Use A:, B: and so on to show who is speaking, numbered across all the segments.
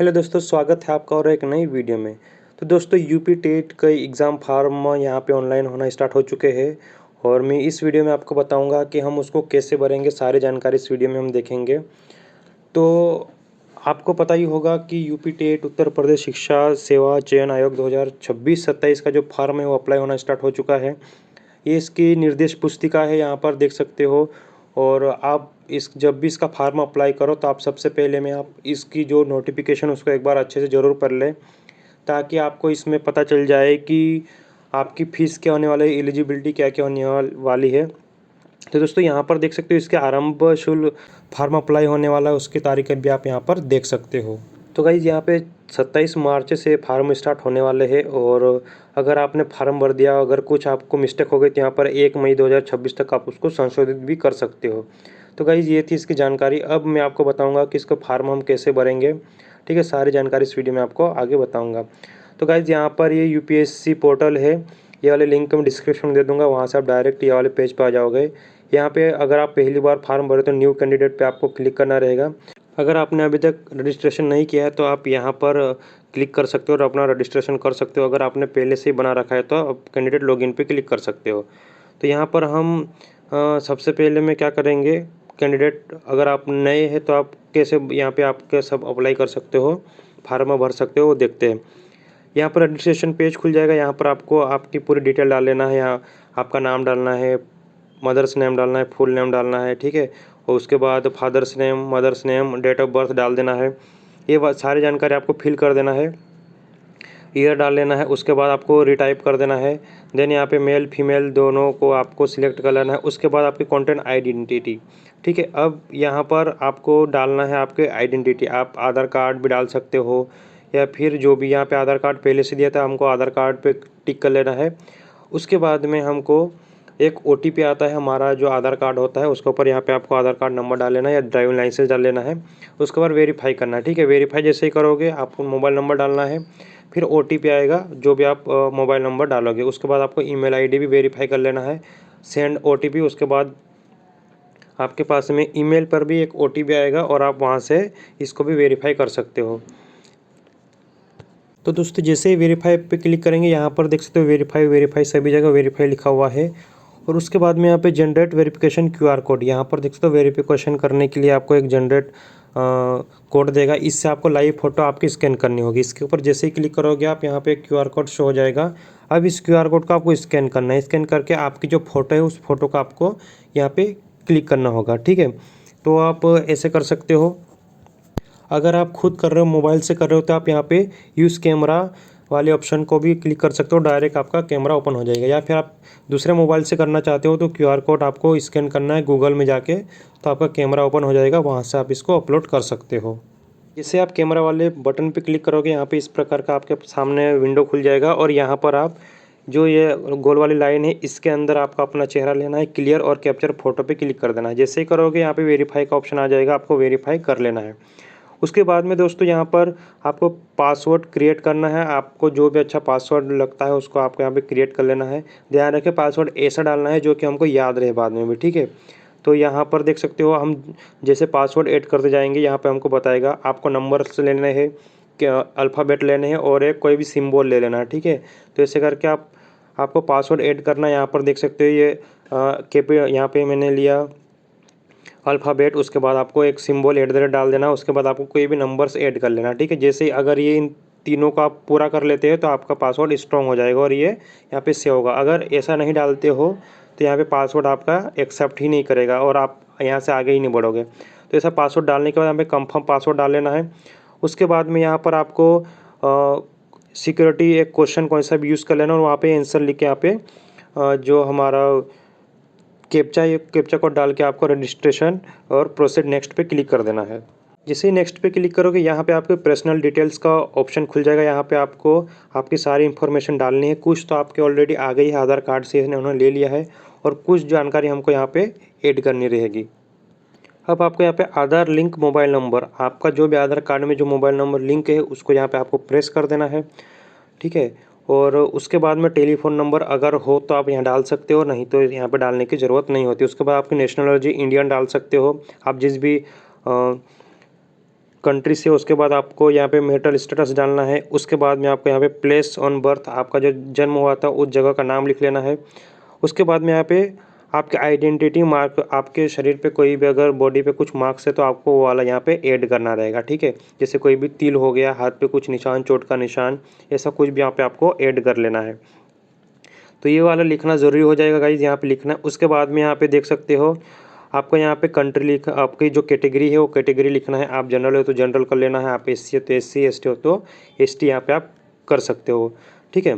A: Hello दोस्तों, स्वागत है आपका और एक नई वीडियो में। तो दोस्तों, यूपी टेट का एग्ज़ाम फार्म यहाँ पे ऑनलाइन होना स्टार्ट हो चुके हैं और मैं इस वीडियो में आपको बताऊंगा कि हम उसको कैसे भरेंगे। सारी जानकारी इस वीडियो में हम देखेंगे। तो आपको पता ही होगा कि यूपी टेट उत्तर प्रदेश शिक्षा सेवा चयन आयोग 2026-27 का जो फार्म है वो अप्लाई होना स्टार्ट हो चुका है। ये इसकी निर्देश पुस्तिका है, यहाँ पर देख सकते हो। और आप जब भी इसका फॉर्म अप्लाई करो तो आप सबसे पहले में आप इसकी जो नोटिफिकेशन उसको एक बार अच्छे से ज़रूर पढ़ लें, ताकि आपको इसमें पता चल जाए कि आपकी फ़ीस क्या होने वाली है, एलिजिबिलिटी क्या क्या होने वाली है। तो दोस्तों, यहाँ पर देख सकते हो इसके आरंभ शुल्क फॉर्म अप्लाई होने वाला है, उसकी तारीख भी आप यहाँ पर देख सकते हो। तो गाइज़, यहाँ पे 27 मार्च से फार्म स्टार्ट होने वाले हैं और अगर आपने फार्म भर दिया, अगर कुछ आपको मिस्टेक हो गई तो यहाँ पर 1 मई 2026 तक आप उसको संशोधित भी कर सकते हो। तो गाइज़, ये थी इसकी जानकारी। अब मैं आपको बताऊँगा कि इसका फार्म हम कैसे भरेंगे। ठीक है, सारी जानकारी इस वीडियो में आपको आगे बताऊँगा। तो गाइज़, यहाँ पर ये यूपीएससी पोर्टल है, ये वाले लिंक मैं डिस्क्रिप्शन में दे दूँगा, वहाँ से आप डायरेक्ट ये वाले पेज पर आ जाओगे। यहाँ पे अगर आप पहली बार फार्म भरे तो न्यू कैंडिडेट पे आपको क्लिक करना रहेगा। अगर आपने अभी तक रजिस्ट्रेशन नहीं किया है तो आप यहाँ पर क्लिक कर सकते हो और अपना रजिस्ट्रेशन कर सकते हो। अगर आपने पहले से ही बना रखा है तो आप कैंडिडेट लॉगिन पे क्लिक कर सकते हो। तो यहाँ पर हम सबसे पहले में क्या करेंगे, कैंडिडेट अगर आप नए हैं तो आप कैसे यहाँ पे आपके सब अप्लाई कर सकते हो, फार्म भर सकते हो, वो देखते हैं। यहाँ पर रजिस्ट्रेशन पेज खुल जाएगा। यहाँ पर आपको आपकी पूरी डिटेल डाल लेना है। यहाँ आपका नाम डालना है, मदर्स नेम डालना है, फुल नेम डालना है, ठीक है। और उसके बाद father's name, mother's name, date of birth डाल देना है। ये सारी जानकारी आपको फिल कर देना है, ईयर डाल लेना है। उसके बाद आपको रिटाइप कर देना है। देन यहाँ पे मेल फीमेल दोनों को आपको सिलेक्ट कर लेना है। उसके बाद आपकी कंटेंट आइडेंटिटी, ठीक है। अब यहाँ पर आपको डालना है आपके आइडेंटिटी। आप आधार कार्ड भी डाल सकते हो या फिर जो भी यहाँ पे आधार कार्ड पहले से दिया था हमको आधार कार्ड पे टिक कर लेना है। उसके बाद में हमको एक ओटीपी आता है, हमारा जो आधार कार्ड होता है उसके ऊपर यहाँ पे आपको आधार कार्ड नंबर डाल लेना है या ड्राइविंग लाइसेंस डाल लेना है। उसके बाद वेरीफाई करना है, ठीक है। वेरीफाई जैसे ही करोगे आपको मोबाइल नंबर डालना है, फिर ओटीपी आएगा जो भी आप मोबाइल नंबर डालोगे। उसके बाद आपको ईमेल आईडी भी वेरीफाई कर लेना है, सेंड ओटीपी। उसके बाद आपके पास में ईमेल पर भी एक ओटीपी आएगा और आप वहाँ से इसको भी वेरीफाई कर सकते हो। तो दोस्तों, जैसे ही वेरीफाई पे क्लिक करेंगे यहाँ पर देख सकते हो वेरीफाई वेरीफाई सभी जगह वेरीफाई लिखा हुआ है। और उसके बाद में यहाँ पे जनरेट वेरिफिकेशन क्यूआर कोड, यहाँ पर देख सकते हो वेरिफिकेशन करने के लिए आपको एक जनरेट कोड देगा। इससे आपको लाइव फ़ोटो आपकी स्कैन करनी होगी। इसके ऊपर जैसे ही क्लिक करोगे आप यहाँ पे क्यूआर कोड शो हो जाएगा। अब इस क्यूआर कोड को आपको स्कैन करना है। स्कैन करके आपकी जो फ़ोटो है उस फोटो को आपको यहाँ पे क्लिक करना होगा, ठीक है। तो आप ऐसे कर सकते हो। अगर आप खुद कर रहे हो, मोबाइल से कर रहे हो, तो आप यहाँ पे यूज़ कैमरा वाले ऑप्शन को भी क्लिक कर सकते हो, डायरेक्ट आपका कैमरा ओपन हो जाएगा। या फिर आप दूसरे मोबाइल से करना चाहते हो तो क्यूआर कोड आपको स्कैन करना है गूगल में जाके, तो आपका कैमरा ओपन हो जाएगा, वहाँ से आप इसको अपलोड कर सकते हो। जैसे आप कैमरा वाले बटन पे क्लिक करोगे यहाँ पे इस प्रकार का आपके सामने विंडो खुल जाएगा और यहाँ पर आप जो ये गोल वाली लाइन है इसके अंदर आपका अपना चेहरा लेना है, क्लियर और कैप्चर फोटो पे क्लिक कर देना है। जैसे ही करोगे यहाँ पे वेरीफाई का ऑप्शन आ जाएगा, आपको वेरीफाई कर लेना है। उसके बाद में दोस्तों यहाँ पर आपको पासवर्ड क्रिएट करना है। आपको जो भी अच्छा पासवर्ड लगता है उसको आपको यहाँ पे क्रिएट कर लेना है। ध्यान रखें, पासवर्ड ऐसा डालना है जो कि हमको याद रहे बाद में भी, ठीक है। तो यहाँ पर देख सकते हो हम जैसे पासवर्ड ऐड करते जाएंगे यहाँ पे हमको बताएगा आपको नंबर्स लेने हैं, क्या अल्फ़ाबेट लेने हैं और एक कोई भी सिम्बॉल ले लेना है, ठीक है। तो ऐसे करके आपको पासवर्ड ऐड करना है। यहाँ पर देख सकते हो ये यहाँ पे मैंने लिया अल्फ़ाबेट। उसके बाद आपको एक सिंबल @ डाल देना। उसके बाद आपको कोई भी नंबर्स ऐड कर लेना, ठीक है। जैसे अगर ये इन तीनों का आप पूरा कर लेते हैं तो आपका पासवर्ड स्ट्रॉन्ग हो जाएगा और ये यहाँ पे सेव होगा। अगर ऐसा नहीं डालते हो तो यहाँ पे पासवर्ड आपका एक्सेप्ट ही नहीं करेगा और आप यहाँ से आगे ही नहीं बढ़ोगे। तो ऐसा पासवर्ड डालने के बाद यहाँ पे कंफर्म पासवर्ड डाल लेना है। उसके बाद में यहाँ पर आपको सिक्योरिटी एक क्वेश्चन कौन सा भी यूज़ कर लेना और वहाँ पे आंसर लिख के यहाँ पे जो हमारा कैप्चा कोड डाल के आपको रजिस्ट्रेशन और प्रोसीड नेक्स्ट पे क्लिक कर देना है। जैसे ही नेक्स्ट पे क्लिक करोगे यहाँ पे आपके पर्सनल डिटेल्स का ऑप्शन खुल जाएगा। यहाँ पे आपको आपकी सारी इन्फॉर्मेशन डालनी है। कुछ तो आपके ऑलरेडी आ गई है, आधार कार्ड से उन्होंने ले लिया है, और कुछ जानकारी हमको यहाँ पे ऐड करनी रहेगी। अब आपको यहाँ पे आधार लिंक मोबाइल नंबर, आपका जो भी आधार कार्ड में जो मोबाइल नंबर लिंक है उसको यहाँ पे आपको प्रेस कर देना है, ठीक है। और उसके बाद में टेलीफ़ोन नंबर अगर हो तो आप यहाँ डाल सकते हो, नहीं तो यहाँ पे डालने की ज़रूरत नहीं होती। उसके बाद आपकी नेशनलॉजी इंडियन डाल सकते हो। आप जिस भी कंट्री से। उसके बाद आपको यहाँ पे मैरिटल स्टेटस डालना है। उसके बाद में आपको यहाँ पे प्लेस ऑन बर्थ, आपका जो जन्म हुआ था उस जगह का नाम लिख लेना है। उसके बाद में यहाँ पे आपके आइडेंटिटी मार्क, आपके शरीर पे कोई भी अगर बॉडी पे कुछ मार्क्स है तो आपको वो वाला यहाँ पे ऐड करना रहेगा, ठीक है। जैसे कोई भी तिल हो गया, हाथ पे कुछ निशान, चोट का निशान, ऐसा कुछ भी यहाँ पे आपको ऐड कर लेना है। तो ये वाला लिखना ज़रूरी हो जाएगा गाइज, यहाँ पे लिखना। उसके बाद में यहाँ पे देख सकते हो आपको यहाँ पे कंट्री लिख, आपकी जो कैटेगरी है वो कैटेगरी लिखना है। आप जनरल हो तो जनरल कर लेना है, आप एससी हो तो एससी, एसटी हो तो एसटी यहाँ पे आप कर सकते हो, ठीक है।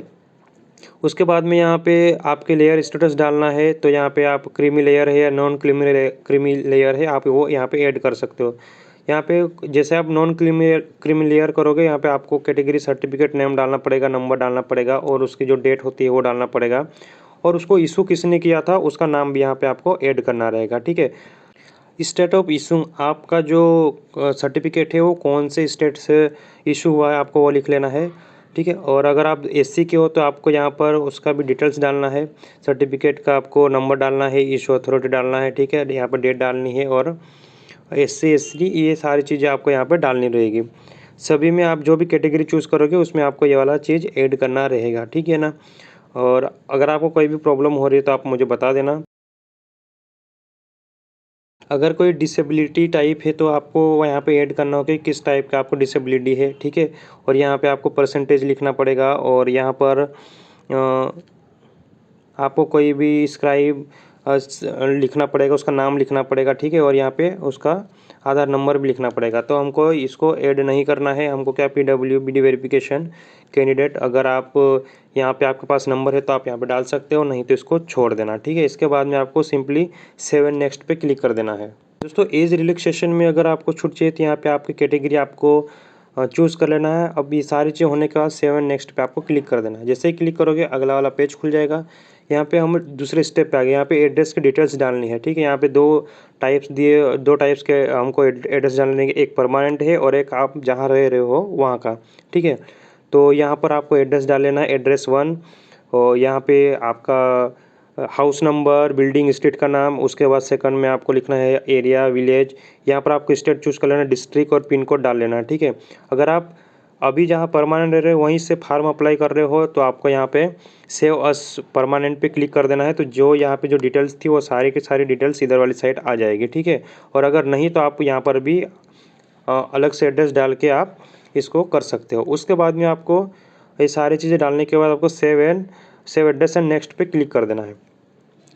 A: उसके बाद में यहाँ पे आपके लेयर स्टेटस डालना है। तो यहाँ पे आप क्रीमी लेयर है या नॉन क्रीमी लेयर है, आप वो यहाँ पे ऐड कर सकते हो। यहाँ पे जैसे आप नॉन क्रीमी लेयर करोगे, यहाँ पे आपको कैटेगरी सर्टिफिकेट नेम डालना पड़ेगा, नंबर डालना पड़ेगा और उसकी जो डेट होती है वो डालना पड़ेगा, और उसको इशू किसने किया था उसका नाम भी यहाँ पे आपको ऐड करना रहेगा, ठीक है। स्टेट ऑफ इशू, आपका जो सर्टिफिकेट है वो कौन से स्टेट से इशू हुआ है आपको वो लिख लेना है, ठीक है। और अगर आप एससी के हो तो आपको यहाँ पर उसका भी डिटेल्स डालना है। सर्टिफिकेट का आपको नंबर डालना है, इशू अथॉरिटी डालना है, ठीक है। यहाँ पर डेट डालनी है और एससी एसटी ये सारी चीज़ें आपको यहाँ पर डालनी रहेगी। सभी में आप जो भी कैटेगरी चूज़ करोगे उसमें आपको ये वाला चीज़ ऐड करना रहेगा, ठीक है ना। और अगर आपको कोई भी प्रॉब्लम हो रही है तो आप मुझे बता देना। अगर कोई डिसेबिलिटी टाइप है तो आपको यहाँ पे ऐड करना होगा कि किस टाइप का आपको डिसेबिलिटी है, ठीक है। और यहाँ पे आपको परसेंटेज लिखना पड़ेगा और यहाँ पर आपको कोई भी स्क्राइब लिखना पड़ेगा, उसका नाम लिखना पड़ेगा, ठीक है। और यहाँ पे उसका आधार नंबर भी लिखना पड़ेगा। तो हमको इसको ऐड नहीं करना है, हमको क्या PWBD वेरिफिकेशन कैंडिडेट, अगर आप यहाँ पे आपके पास नंबर है तो आप यहाँ पे डाल सकते हो, नहीं तो इसको छोड़ देना, ठीक है। इसके बाद में आपको सिंपली सेव एंड नेक्स्ट पे क्लिक कर देना है। दोस्तों एज रिलैक्सेशन में अगर आपको छूट चाहिए तो यहाँ पे आपकी कैटेगरी आपको चूज़ कर लेना है। अब ये सारी चीज़ होने के बाद सेव एंड नेक्स्ट पे आपको क्लिक कर देना है। जैसे ही क्लिक करोगे अगला वाला पेज खुल जाएगा। यहाँ पे हम दूसरे स्टेप पे आ गए। यहाँ पे एड्रेस की डिटेल्स डालनी है, ठीक है। यहाँ पे दो टाइप्स के हमको एड्रेस डालने के, एक परमानेंट है और एक आप जहाँ रह रहे हो वहाँ का, ठीक है। तो यहाँ पर आपको एड्रेस डाल लेना है, एड्रेस 1, और यहाँ पे आपका हाउस नंबर, बिल्डिंग, स्ट्रीट का नाम। उसके बाद सेकंड में आपको लिखना है एरिया, विलेज। यहाँ पर आपको स्टेट चूज़ कर लेना, डिस्ट्रिक्ट और पिन कोड डाल लेना है, ठीक है। अगर आप अभी जहाँ परमानेंट रह रहे हो वहीं से फार्म अप्लाई कर रहे हो तो आपको यहाँ पे सेव अस परमानेंट पे क्लिक कर देना है। तो जो यहाँ पे जो डिटेल्स थी वो सारी की सारी डिटेल्स इधर वाली साइड आ जाएगी, ठीक है। और अगर नहीं तो आप यहाँ पर भी अलग से एड्रेस डाल के आप इसको कर सकते हो। उसके बाद में आपको ये सारी चीज़ें डालने के बाद आपको सेव एड्रेस एंड नेक्स्ट पे क्लिक कर देना है।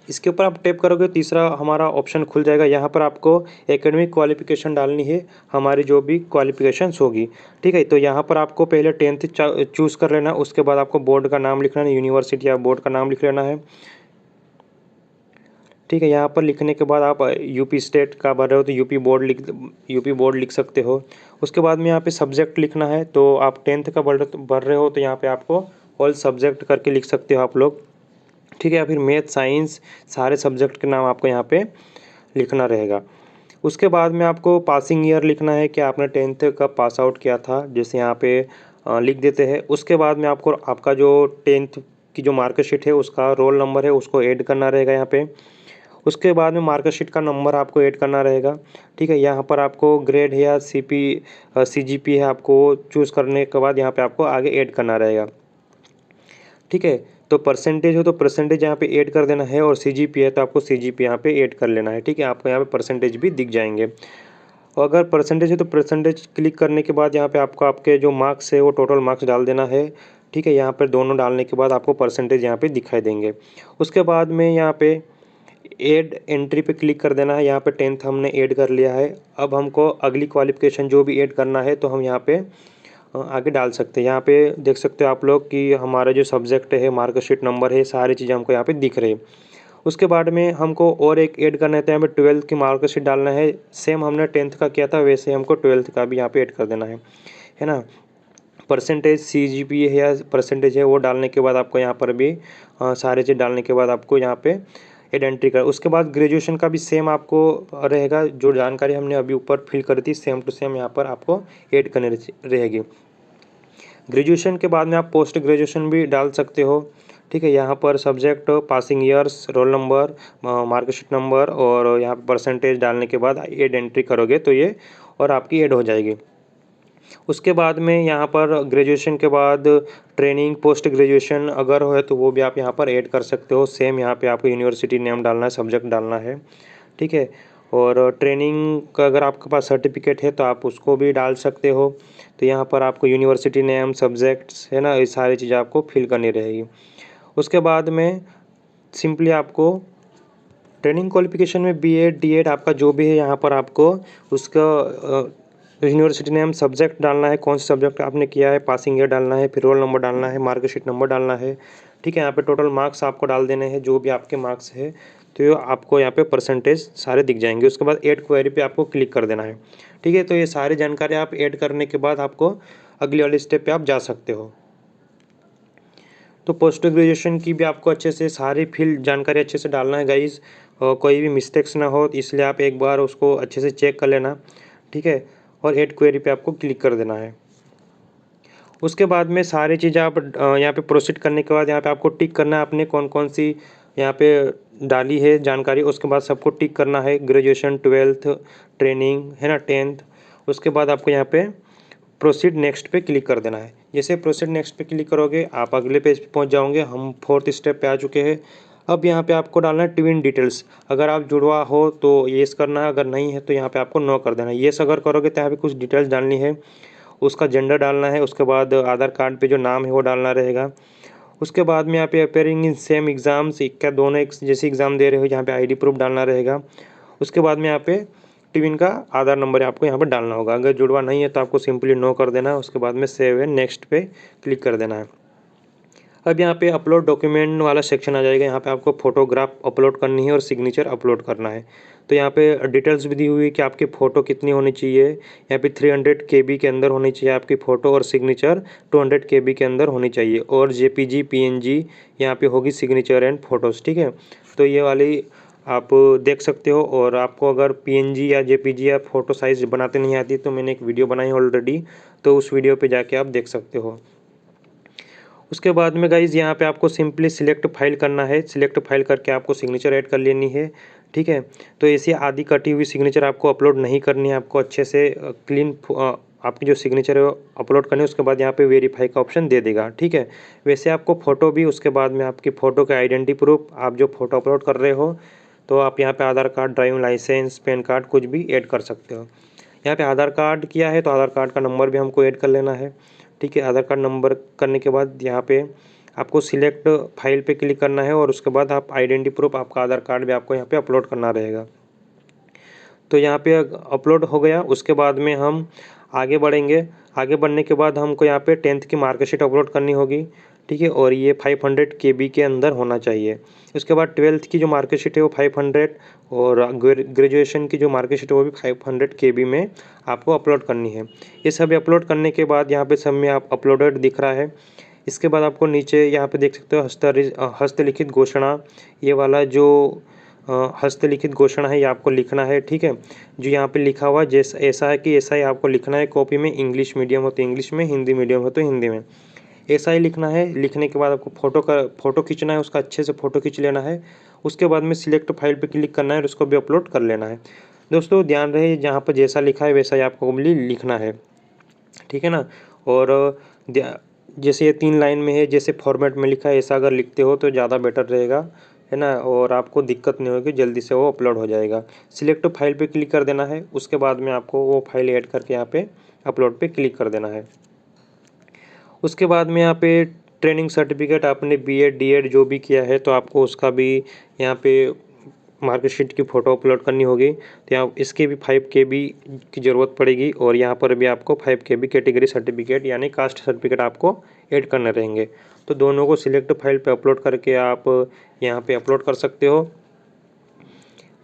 A: इसके ऊपर आप टैप करोगे तीसरा हमारा ऑप्शन खुल जाएगा। यहाँ पर आपको एकेडमिक क्वालिफिकेशन डालनी है, हमारी जो भी क्वालिफिकेशंस होगी, ठीक है। तो यहाँ पर आपको पहले 10th चूज़ कर लेना। उसके बाद आपको बोर्ड का नाम लिखना है, यूनिवर्सिटी या बोर्ड का नाम लिख लेना है, ठीक है। यहाँ पर लिखने के बाद आप यूपी स्टेट का भर रहे हो तो यूपी बोर्ड लिख सकते हो। उसके बाद में यहाँ पे सब्जेक्ट लिखना है। तो आप 10th का भर रहे हो तो यहाँ पे आपको ऑल सब्जेक्ट करके लिख सकते हो आप लोग, ठीक है। या फिर मैथ, साइंस, सारे सब्जेक्ट के नाम आपको यहाँ पे लिखना रहेगा। उसके बाद में आपको पासिंग ईयर लिखना है कि आपने 10th कब पास आउट किया था, जैसे यहाँ पे लिख देते हैं। उसके बाद में आपको आपका जो 10th की जो मार्कशीट है उसका रोल नंबर है उसको ऐड करना रहेगा यहाँ पे। उसके बाद में मार्कशीट का नंबर आपको ऐड करना रहेगा, ठीक है। यहाँ पर आपको ग्रेड है या CGP है, आपको चूज़ करने के बाद यहाँ पे आपको आगे ऐड करना रहेगा, ठीक है। तो परसेंटेज हो तो परसेंटेज यहाँ पे ऐड कर देना है, और CGP है तो आपको CGP यहाँ पे ऐड कर लेना है, ठीक है। आपको यहाँ पे परसेंटेज भी दिख जाएंगे। और अगर परसेंटेज है तो परसेंटेज क्लिक करने के बाद यहाँ पे आपको आपके जो मार्क्स है वो टोटल मार्क्स डाल देना है, ठीक है। यहाँ पर दोनों डालने के बाद आपको परसेंटेज यहाँ पे दिखाई देंगे। उसके बाद में यहाँ पे ऐड एंट्री पे क्लिक कर देना है। यहाँ पे 10th हमने ऐड कर लिया है। अब हमको अगली क्वालिफिकेशन जो भी ऐड करना है तो हम यहाँ पे आगे डाल सकते हैं। यहाँ पे देख सकते हो आप लोग कि हमारा जो सब्जेक्ट है, मार्कशीट नंबर है, सारी चीज़ें हमको यहाँ पे दिख रही है। उसके बाद में हमको और एक ऐड करना है तो यहाँ पे 12th की मार्कशीट डालना है। सेम हमने 10th का किया था वैसे हमको 12th का भी यहाँ पे ऐड कर देना है ना। परसेंटेज CGP है या परसेंटेज है वो डालने के बाद आपको यहाँ पर भी सारे चीज़ डालने के बाद आपको यहाँ पे एंट्री कर। उसके बाद ग्रेजुएशन का भी सेम आपको रहेगा, जो जानकारी हमने अभी ऊपर फिल करी थी सेम टू सेम यहाँ पर आपको ऐड करनी रहेगी। ग्रेजुएशन के बाद में आप पोस्ट ग्रेजुएशन भी डाल सकते हो, ठीक है। यहाँ पर subject, passing years, roll number, marksheet number और यहाँ पर परसेंटेज डालने के बाद ऐड एंट्री करोगे तो ये और आपकी ऐड हो जाएगी। उसके बाद में यहाँ पर ग्रेजुएशन के बाद ट्रेनिंग पोस्ट ग्रेजुएशन अगर हो तो वो भी आप यहाँ पर ऐड कर सकते हो। सेम यहाँ पे आपको यूनिवर्सिटी नेम डालना है, सब्जेक्ट डालना है, ठीक है। और ट्रेनिंग का अगर आपके पास सर्टिफिकेट है तो आप उसको भी डाल सकते हो। तो यहाँ पर आपको यूनिवर्सिटी नेम, सब्जेक्ट्स है ना, ये सारी चीज़ें आपको फिल करनी रहेगी। उसके बाद में सिंपली आपको ट्रेनिंग क्वालिफिकेशन में बीएड, डीएड आपका जो भी है यहाँ पर आपको उसका यूनिवर्सिटी नेम, सब्जेक्ट डालना है, कौन सा सब्जेक्ट आपने किया है, पासिंग ईयर डालना है, फिर रोल नंबर डालना है, मार्कशीट नंबर डालना है, ठीक है। यहाँ पे टोटल मार्क्स आपको डाल देने हैं जो भी आपके मार्क्स है, तो ये आपको यहाँ पे परसेंटेज सारे दिख जाएंगे। उसके बाद ऐड क्वेरी पे आपको क्लिक कर देना है, ठीक है। तो ये सारी जानकारी आप ऐड करने के बाद आपको अगली वाली स्टेप पे आप जा सकते हो। तो पोस्ट ग्रेजुएशन की भी आपको अच्छे से सारी फील्ड जानकारी अच्छे से डालना है गाइज, और कोई भी मिस्टेक्स ना हो, इसलिए आप एक बार उसको अच्छे से चेक कर लेना, ठीक है। और ऐड क्वेरी पे आपको क्लिक कर देना है। उसके बाद में सारी चीज़ें आप यहाँ पे प्रोसीड करने के बाद यहाँ पे आपको टिक करना है आपने कौन कौन सी यहाँ पे डाली है जानकारी। उसके बाद सबको टिक करना है, ग्रेजुएशन, 12th, ट्रेनिंग है ना, 10th। उसके बाद आपको यहाँ पे प्रोसीड नेक्स्ट पे क्लिक कर देना है। जैसे प्रोसीड नेक्स्ट पे क्लिक करोगे आप अगले पेज पे पहुँच जाओगे। हम 4th स्टेप पे आ चुके हैं। अब यहाँ पे आपको डालना है ट्विन डिटेल्स। अगर आप जुड़वा हो तो येस करना है, अगर नहीं है तो यहाँ पे आपको नो कर देना है। येस अगर करोगे तो यहाँ पे कुछ डिटेल्स डालनी है, उसका जेंडर डालना है, उसके बाद आधार कार्ड पे जो नाम है वो डालना रहेगा। उसके बाद में यहाँ पे अपेयरिंग इन सेम एग्ज़ाम्स, क्या दोनों एक जैसे एग्ज़ाम दे रहे हो, यहाँ पे आईडी प्रूफ डालना रहेगा। उसके बाद में यहाँ पे ट्विन का आधार नंबर आपको यहाँ पर डालना होगा। अगर जुड़वा नहीं है तो आपको सिंपली नो कर देना है। उसके बाद में सेव एंड नेक्स्ट पे क्लिक कर देना है। अब यहाँ पे अपलोड डॉक्यूमेंट वाला सेक्शन आ जाएगा। यहाँ पे आपको फोटोग्राफ अपलोड करनी है और सिग्नेचर अपलोड करना है। तो यहाँ पे डिटेल्स भी दी हुई है कि आपकी फ़ोटो कितनी होनी चाहिए। यहाँ पे 300 KB के अंदर होनी चाहिए आपकी फ़ोटो, और सिग्नेचर 200 KB के अंदर होनी चाहिए, और JPG, PNG यहाँ पे होगी सिग्नेचर एंड फोटोज़, ठीक है। तो ये वाली आप देख सकते हो। और आपको अगर PNG या JPG या फ़ोटो साइज़ बनाते नहीं आती तो मैंने एक वीडियो बनाई ऑलरेडी, तो उस वीडियो पर जाके आप देख सकते हो। उसके बाद में गाइज़ यहाँ पे आपको सिंपली सिलेक्ट फाइल करना है। सिलेक्ट फाइल करके आपको सिग्नेचर ऐड कर लेनी है, ठीक है। तो ऐसी आधी कटी हुई सिग्नेचर आपको अपलोड नहीं करनी है। आपको अच्छे से क्लीन आपकी जो सिग्नेचर है वो अपलोड करनी है। उसके बाद यहाँ पे वेरीफाई का ऑप्शन दे देगा, ठीक है। वैसे आपको फ़ोटो भी, उसके बाद में आपकी फ़ोटो का आइडेंटिटी प्रूफ, आप जो फ़ोटो अपलोड कर रहे हो तो आप यहाँ पर Aadhaar card, driving licence, PAN card कुछ भी ऐड कर सकते हो। यहाँ पे आधार कार्ड किया है तो आधार कार्ड का नंबर भी हमको ऐड कर लेना है, ठीक है। आधार कार्ड नंबर करने के बाद यहाँ पे आपको सिलेक्ट फाइल पे क्लिक करना है, और उसके बाद आप आइडेंटिटी प्रूफ, आपका आधार कार्ड भी आपको यहाँ पे अपलोड करना रहेगा। तो यहाँ पे अपलोड हो गया। उसके बाद में हम आगे बढ़ेंगे। आगे बढ़ने के बाद हमको यहाँ पे 10th की मार्कशीट अपलोड करनी होगी, ठीक है। और ये 500 KB के अंदर होना चाहिए। उसके बाद 12th की जो मार्कशीट है वो 500, और ग्रेजुएशन की जो मार्कशीट है वो भी 500 KB में आपको अपलोड करनी है। ये सभी अपलोड करने के बाद यहाँ पे सब में आप अपलोडेड दिख रहा है। इसके बाद आपको नीचे यहाँ पे देख सकते हो हस्तलिखित घोषणा, ये वाला जो हस्तलिखित घोषणा है ये आपको लिखना है, ठीक है। जो यहाँ पे लिखा हुआ जैसा ऐसा है कि ऐसा ही आपको लिखना है। कॉपी में इंग्लिश मीडियम हो तो इंग्लिश में, हिंदी मीडियम हो तो हिंदी में, ऐसा ही लिखना है। लिखने के बाद आपको फ़ोटो खींचना है, उसका अच्छे से फ़ोटो खींच लेना है। उसके बाद में सिलेक्ट फाइल पे क्लिक करना है और उसको भी अपलोड कर लेना है। दोस्तों ध्यान रहे जहाँ पर जैसा लिखा है वैसा ही आपको लिखना है, ठीक है ना। और जैसे ये 3 लाइन में है, जैसे फॉर्मेट में लिखा है ऐसा अगर लिखते हो तो ज़्यादा बेटर रहेगा, है ना। और आपको दिक्कत नहीं होगी, जल्दी से वो अपलोड हो जाएगा। सिलेक्ट फाइल पे क्लिक कर देना है। उसके बाद में आपको वो फाइल ऐड करके यहाँ पे अपलोड पे क्लिक कर देना है। उसके बाद में यहाँ पे ट्रेनिंग सर्टिफिकेट, आपने बीएड, डीएड जो भी किया है तो आपको उसका भी यहाँ पे मार्कशीट की फ़ोटो अपलोड करनी होगी। तो यहाँ इसके भी 5 KB की ज़रूरत पड़ेगी, और यहाँ पर भी आपको 5 KB कैटेगरी सर्टिफिकेट यानी कास्ट सर्टिफिकेट आपको ऐड करने रहेंगे। तो दोनों को सिलेक्ट फाइल पे अपलोड करके आप यहाँ पे अपलोड कर सकते हो,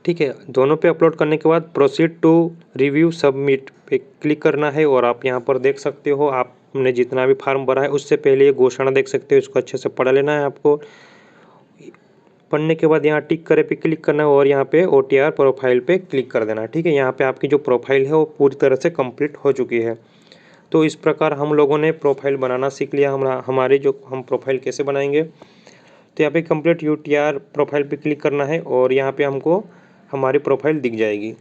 A: ठीक है। दोनों पे अपलोड करने के बाद प्रोसीड टू रिव्यू सबमिट पे क्लिक करना है। और आप यहाँ पर देख सकते हो आपने जितना भी फार्म भरा है उससे पहले ये घोषणा देख सकते हो, इसको अच्छे से पढ़ लेना है आपको। पढ़ने के बाद यहाँ टिक करे पे क्लिक करना है, और यहाँ पे OTR प्रोफाइल पे क्लिक कर देना है, ठीक है। यहाँ पे आपकी जो प्रोफाइल है वो पूरी तरह से कंप्लीट हो चुकी है। तो इस प्रकार हम लोगों ने प्रोफाइल बनाना सीख लिया। हमारी जो हम प्रोफाइल कैसे बनाएंगे, तो यहाँ पे कंप्लीट UTR प्रोफाइल पे क्लिक करना है, और यहाँ पे हमको हमारी प्रोफाइल दिख जाएगी।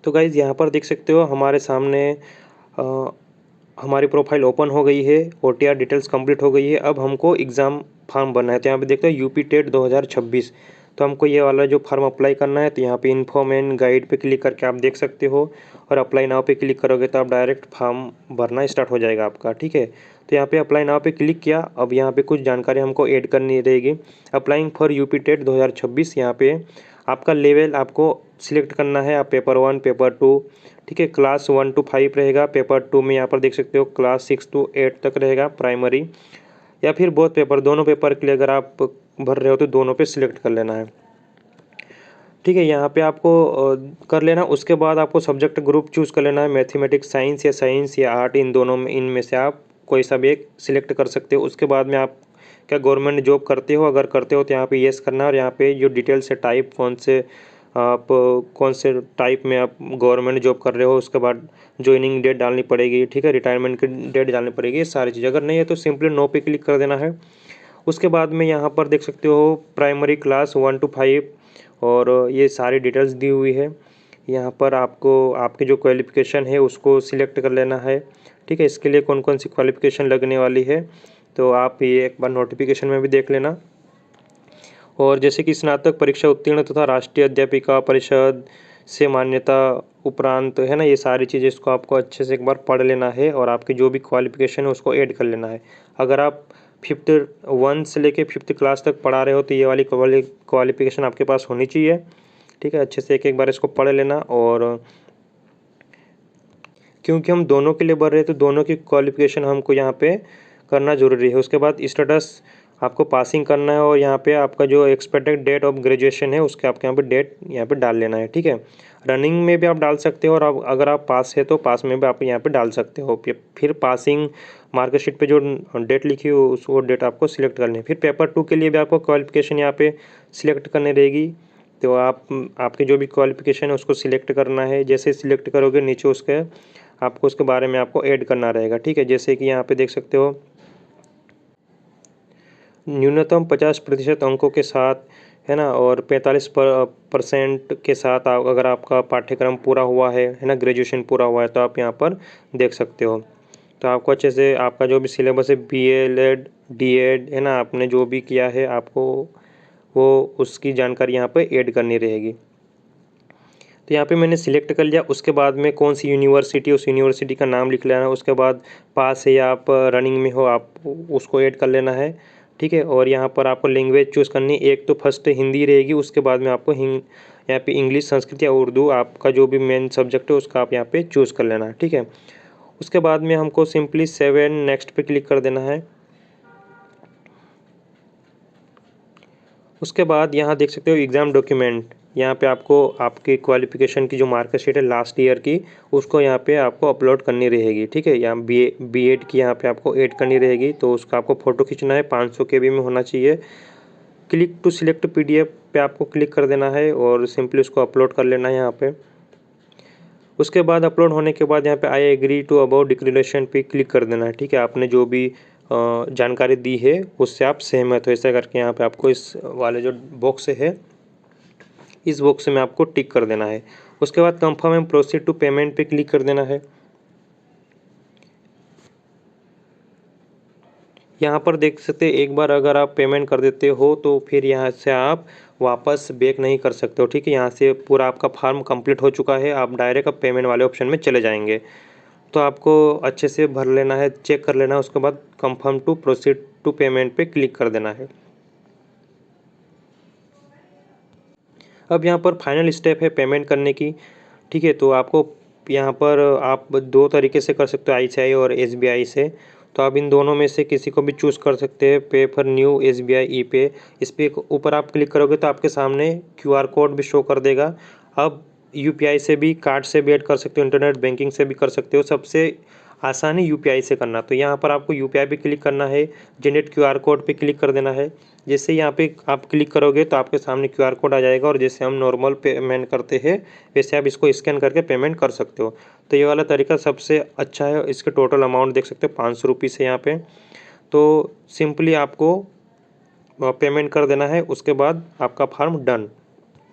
A: तो गाइज़ यहाँ पर देख सकते हो हमारे सामने हमारी प्रोफाइल ओपन हो गई है, OTR डिटेल्स कंप्लीट हो गई है। अब हमको एग्ज़ाम फॉर्म भरना है। तो यहाँ पे देखते हैं यूपी टेट 2026। तो हमको ये वाला जो फॉर्म अप्लाई करना है, तो यहाँ पे इन्फॉर्म एंड गाइड पे क्लिक करके आप देख सकते हो, और अप्लाई नाउ पे क्लिक करोगे तो आप डायरेक्ट फॉर्म भरना स्टार्ट हो जाएगा आपका। ठीक है, तो यहाँ पे अप्लाई नाउ पे क्लिक किया। अब यहाँ पे कुछ जानकारी हमको ऐड करनी रहेगी। अप्लाइंग फॉर यूपी टेट 2026, यहाँ पे आपका लेवल आपको सिलेक्ट करना है। आप पेपर 1, पेपर 2, ठीक है, क्लास 1 to 5 रहेगा। पेपर 2 में यहाँ पर देख सकते हो क्लास 6 to 8 तक रहेगा प्राइमरी, या फिर बोथ पेपर, दोनों पेपर के लिए अगर आप भर रहे हो तो दोनों पे सिलेक्ट कर लेना है। ठीक है, यहाँ पे आपको कर लेना। उसके बाद आपको सब्जेक्ट ग्रुप चूज़ कर लेना है, मैथमेटिक्स साइंस या आर्ट, इन दोनों में, इनमें से आप कोई सा भी एक सिलेक्ट कर सकते हो। उसके बाद में आप क्या गवर्नमेंट जॉब करते हो, अगर करते हो तो यहाँ पे येस करना है, और यहाँ पे जो डिटेल्स है टाइप कौन से टाइप में आप गवर्नमेंट जॉब कर रहे हो, उसके बाद ज्वाइनिंग डेट डालनी पड़ेगी। ठीक है, रिटायरमेंट की डेट डालनी पड़ेगी, ये सारी चीज़। अगर नहीं है तो सिंपली नो पे क्लिक कर देना है। उसके बाद में यहाँ पर देख सकते हो प्राइमरी क्लास 1 to 5, और ये सारी डिटेल्स दी हुई है। यहाँ पर आपको आपकी जो क्वालिफ़िकेशन है उसको सिलेक्ट कर लेना है। ठीक है, इसके लिए कौन कौन सी क्वालिफ़िकेशन लगने वाली है तो आप ये एक बार नोटिफिकेशन में भी देख लेना। और जैसे कि स्नातक परीक्षा उत्तीर्ण तथा राष्ट्रीय अध्यापिका परिषद से मान्यता उपरांत, है ना, ये सारी चीज़ें, इसको आपको अच्छे से एक बार पढ़ लेना है, और आपकी जो भी क्वालिफ़िकेशन है उसको ऐड कर लेना है। अगर आप 1 से लेके 5th क्लास तक पढ़ा रहे हो तो ये वाली क्वालिफ़िकेशन आपके पास होनी चाहिए। ठीक है, अच्छे से एक एक बार इसको पढ़ लेना। और क्योंकि हम दोनों के लिए भर रहे हैं तो दोनों की क्वालिफ़िकेशन हमको यहाँ पे करना ज़रूरी है। उसके बाद स्टेटस आपको पासिंग करना है, और यहाँ पे आपका जो एक्सपेक्टेड डेट ऑफ ग्रेजुएशन है उसके आपके यहाँ पे डेट यहाँ पे डाल लेना है। ठीक है, रनिंग में भी आप डाल सकते हो, और अगर आप पास है तो पास में भी आप यहाँ पे डाल सकते हो। फिर पासिंग मार्कशीट पे जो डेट लिखी हो उस वो डेट आपको सिलेक्ट करनी है। फिर पेपर 2 के लिए भी आपको क्वालिफ़िकेशन यहाँ पे सिलेक्ट करनी रहेगी। तो आपकी जो भी क्वालिफ़िकेशन है उसको सिलेक्ट करना है। जैसे सिलेक्ट करोगे नीचे उसके आपको उसके बारे में आपको ऐड करना रहेगा। ठीक है, जैसे कि यहाँ पे देख सकते हो न्यूनतम 50% अंकों के साथ, है ना, और 45% के साथ अगर आपका पाठ्यक्रम पूरा हुआ है ना, ग्रेजुएशन पूरा हुआ है, तो आप यहाँ पर देख सकते हो। तो आपको अच्छे से आपका जो भी सिलेबस है BA, DED, है ना, आपने जो भी किया है आपको वो उसकी जानकारी यहाँ पर ऐड करनी रहेगी। तो यहाँ पे मैंने सिलेक्ट कर लिया। उसके बाद में कौन सी यूनिवर्सिटी, उस यूनिवर्सिटी का नाम लिख लेना है। उसके बाद पास है या आप रनिंग में हो, आप उसको ऐड कर लेना है। ठीक है, और यहाँ पर आपको लैंग्वेज चूज़ करनी है। एक तो फर्स्ट हिंदी रहेगी, उसके बाद में आपको यहाँ पे इंग्लिश, संस्कृत या उर्दू, आपका जो भी मेन सब्जेक्ट है उसका आप यहाँ पे चूज़ कर लेना है। ठीक है, उसके बाद में हमको सिंपली 7 नेक्स्ट पे क्लिक कर देना है। उसके बाद यहाँ देख सकते हो एग्ज़ाम डॉक्यूमेंट, यहाँ पे आपको आपकी क्वालिफ़िकेशन की जो मार्कशीट है लास्ट ईयर की उसको यहाँ पे आपको अपलोड करनी रहेगी। ठीक है, यहाँ BEd की यहाँ पे आपको ऐड करनी रहेगी, तो उसका आपको फ़ोटो खींचना है, 500 KB में होना चाहिए। क्लिक टू सिलेक्ट PDF पे आपको क्लिक कर देना है, और सिंपली उसको अपलोड कर लेना है यहाँ पे। उसके बाद अपलोड होने के बाद यहाँ पे I agree to about declaration पे क्लिक कर देना है। ठीक है, आपने जो भी जानकारी दी है उससे आप सहमत हो, ऐसा करके यहाँ पे आपको इस वाले जो बॉक्स है इस बॉक्स में आपको टिक कर देना है। उसके बाद confirm and proceed to payment पे क्लिक कर देना है। यहाँ पर देख सकते हैं एक बार अगर आप पेमेंट कर देते हो तो फिर यहाँ से आप वापस बैक नहीं कर सकते हो। ठीक है, यहाँ से पूरा आपका फॉर्म कंप्लीट हो चुका है, आप डायरेक्ट अब पेमेंट वाले ऑप्शन में चले जाएंगे। तो आपको अच्छे से भर लेना है, चेक कर लेना है, उसके बाद confirm to proceed to payment पे क्लिक कर देना है। अब यहाँ पर फाइनल स्टेप है पेमेंट करने की। ठीक है, तो आपको यहाँ पर आप 2 तरीके से कर सकते हो, ICICI और SBI से। तो आप इन दोनों में से किसी को भी चूज़ कर सकते हैं। पे फॉर न्यू SBI E-Pay, इस पे ऊपर आप क्लिक करोगे तो आपके सामने QR कोड भी शो कर देगा। अब UPI से भी, कार्ड से भी ऐड कर सकते हो, इंटरनेट बैंकिंग से भी कर सकते हो। सबसे आसानी UPI से करना, तो यहाँ पर आपको UPI पे क्लिक करना है, जनरेट QR कोड पे क्लिक कर देना है। जैसे यहाँ पे आप क्लिक करोगे तो आपके सामने QR कोड आ जाएगा, और जैसे हम नॉर्मल पेमेंट करते हैं वैसे आप इसको स्कैन करके पेमेंट कर सकते हो। तो ये वाला तरीका सबसे अच्छा है। इसके टोटल अमाउंट देख सकते हो 500 रुपीज़ है यहाँ पे। तो सिंपली आपको पेमेंट कर देना है, उसके बाद आपका फॉर्म डन।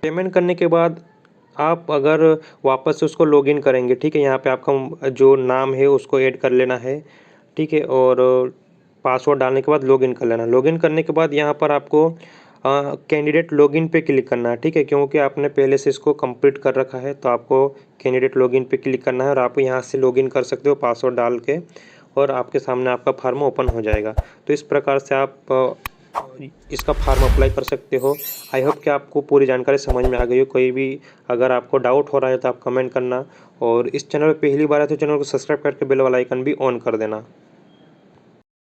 A: पेमेंट करने के बाद आप अगर वापस से उसको लॉगिन करेंगे, ठीक है, यहाँ पे आपका जो नाम है उसको ऐड कर लेना है, ठीक है, और पासवर्ड डालने के बाद लॉगिन कर लेना। लॉगिन करने के बाद यहाँ पर आपको कैंडिडेट लॉगिन पे क्लिक करना है, ठीक है, क्योंकि आपने पहले से इसको कंप्लीट कर रखा है, तो आपको कैंडिडेट लॉगिन पे क्लिक करना है और आप यहाँ से लॉगिन कर सकते हो पासवर्ड डाल के, और आपके सामने आपका फार्म ओपन हो जाएगा। तो इस प्रकार से आप इसका फार्म अप्लाई कर सकते हो। आई होप कि आपको पूरी जानकारी समझ में आ गई हो। कोई भी अगर आपको डाउट हो रहा है तो आप कमेंट करना, और इस चैनल पर पहली बार है तो चैनल को सब्सक्राइब करके बेल वाला आइकन भी ऑन कर देना।